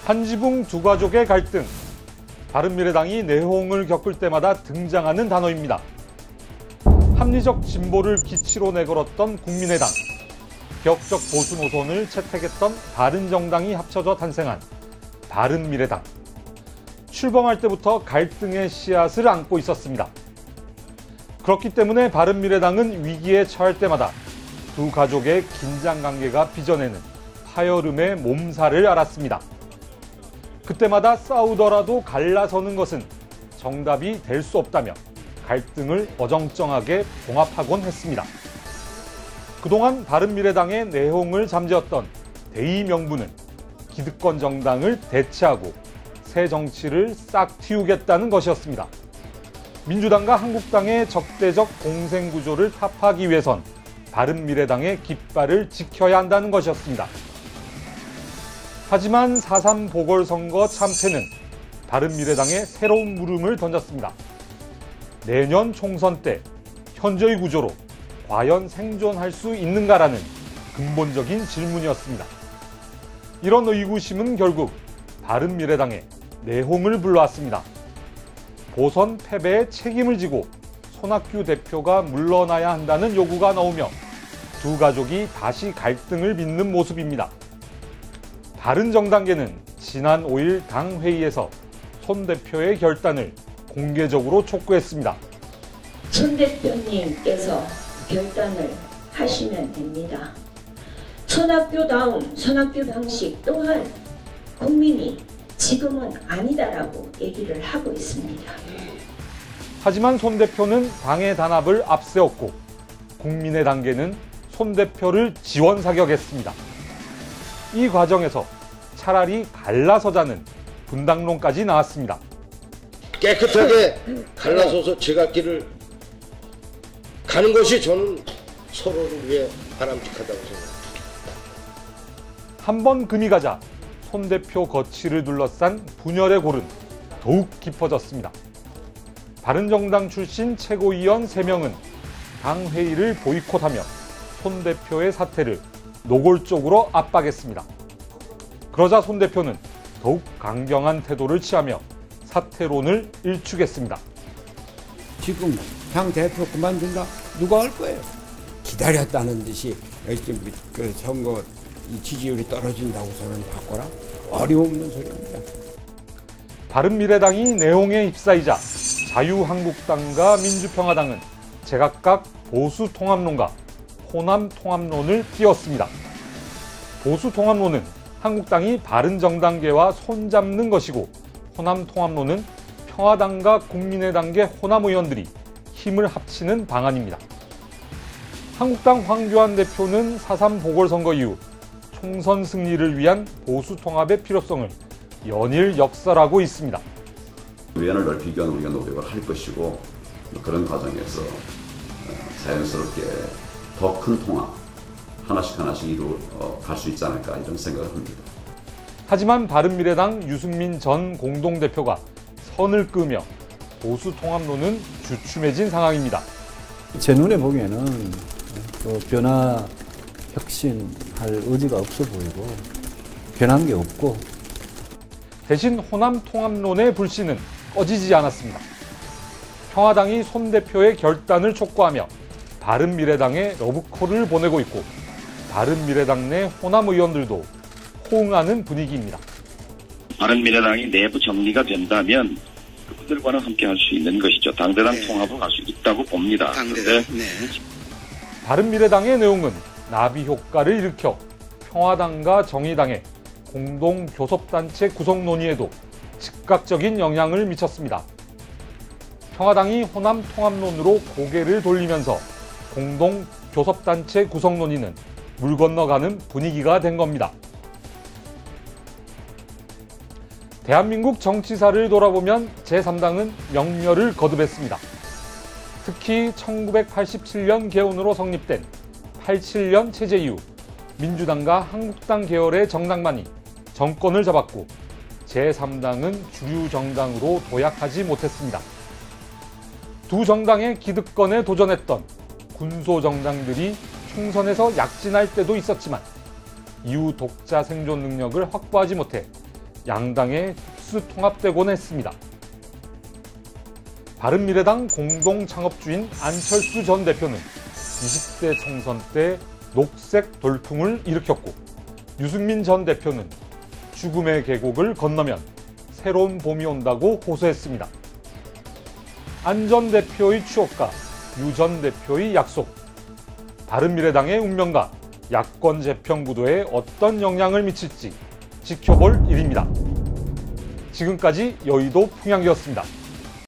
한 지붕 두 가족의 갈등. 바른미래당이 내홍을 겪을 때마다 등장하는 단어입니다. 합리적 진보를 기치로 내걸었던 국민의당, 격적 보수 노선을 채택했던 바른정당이 합쳐져 탄생한 바른미래당. 출범할 때부터 갈등의 씨앗을 안고 있었습니다. 그렇기 때문에 바른미래당은 위기에 처할 때마다 두 가족의 긴장관계가 빚어내는 파열음의 몸살을 앓았습니다. 그때마다 싸우더라도 갈라서는 것은 정답이 될 수 없다며 갈등을 어정쩡하게 봉합하곤 했습니다. 그동안 바른미래당의 내홍을 잠재웠던 대의 명분은 기득권 정당을 대체하고 새 정치를 싹 틔우겠다는 것이었습니다. 민주당과 한국당의 적대적 공생구조를 타파하기 위해선 바른미래당의 깃발을 지켜야 한다는 것이었습니다. 하지만 4.3 보궐선거 참패는 바른미래당에 새로운 물음을 던졌습니다. 내년 총선 때 현재의 구조로 과연 생존할 수 있는가라는 근본적인 질문이었습니다. 이런 의구심은 결국 바른미래당에 내홍을 불러왔습니다. 보선 패배의 책임을 지고 손학규 대표가 물러나야 한다는 요구가 나오며 두 가족이 다시 갈등을 빚는 모습입니다. 바른정당계는 지난 5일 당 회의에서 손 대표의 결단을 공개적으로 촉구했습니다. 손 대표님께서 결단을 하시면 됩니다. 손학규다움 손학규 방식 또한 국민이 지금은 아니다라고 얘기를 하고 있습니다. 하지만 손 대표는 당의 단합을 앞세웠고 국민의당계는 손 대표를 지원 사격했습니다. 이 과정에서 차라리 갈라서자는 분당론까지 나왔습니다. 깨끗하게 갈라서서 제각길을 가는 것이 저는 서로를 위해 바람직하다고 생각합니다. 한 번 금이 가자 손 대표 거취를 둘러싼 분열의 골은 더욱 깊어졌습니다. 바른정당 출신 최고위원 3명은 당 회의를 보이콧하며 손 대표의 사퇴를 노골적으로 압박했습니다. 그러자 손 대표는 더욱 강경한 태도를 취하며 사퇴론을 일축했습니다. 지금 당 대표 그만둔다? 누가 할 거예요? 기다렸다는 듯이 그 선거 지지율이 떨어진다고서는 바꿔라? 어림없는 소리입니다. 바른미래당이 내홍에 휩싸이자 자유한국당과 민주평화당은 제각각 보수통합론과 호남통합론을 띄웠습니다. 보수통합론은 한국당이 바른정당계와 손잡는 것이고 호남통합론은 평화당과 국민의당계 호남 의원들이 힘을 합치는 방안입니다. 한국당 황교안 대표는 4.3 보궐선거 이후 총선 승리를 위한 보수통합의 필요성을 연일 역설하고 있습니다. 위안을 넓히기 위한 우리가 노력을 할 것이고 그런 과정에서 자연스럽게 더 큰 통합 하나씩 이루어 갈 수 있지 않을까 이런 생각을 합니다. 하지만 바른미래당 유승민 전 공동대표가 선을 그으며 보수통합론은 주춤해진 상황입니다. 제 눈에 보기에는 또 변화, 혁신할 의지가 없어 보이고 변한 게 없고 대신 호남통합론의 불씨는 꺼지지 않았습니다. 평화당이 손 대표의 결단을 촉구하며 바른미래당에 러브콜을 보내고 있고 바른미래당 내 호남 의원들도 호응하는 분위기입니다. 바른미래당이 내부 정리가 된다면 그분들과는 함께 할 수 있는 것이죠. 당대당 통합을 할 수 있다고 봅니다. 네. 바른미래당의 내용은 나비 효과를 일으켜 평화당과 정의당의 공동 교섭단체 구성 논의에도 즉각적인 영향을 미쳤습니다. 평화당이 호남 통합론으로 고개를 돌리면서 공동 교섭단체 구성 논의는 물 건너가는 분위기가 된 겁니다. 대한민국 정치사를 돌아보면 제3당은 명멸을 거듭했습니다. 특히 1987년 개원으로 성립된 87년 체제 이후 민주당과 한국당 계열의 정당만이 정권을 잡았고 제3당은 주류 정당으로 도약하지 못했습니다. 두 정당의 기득권에 도전했던 군소 정당들이 총선에서 약진할 때도 있었지만 이후 독자 생존 능력을 확보하지 못해 양당의 특수 통합되곤 했습니다. 바른미래당 공동 창업주인 안철수 전 대표는 20대 총선 때 녹색 돌풍을 일으켰고, 유승민 전 대표는 죽음의 계곡을 건너면 새로운 봄이 온다고 호소했습니다. 안 전 대표의 추억과 유 전 대표의 약속, 바른미래당의 운명과 야권 재편 구도에 어떤 영향을 미칠지 지켜볼 일입니다. 지금까지 여의도 풍향기였습니다.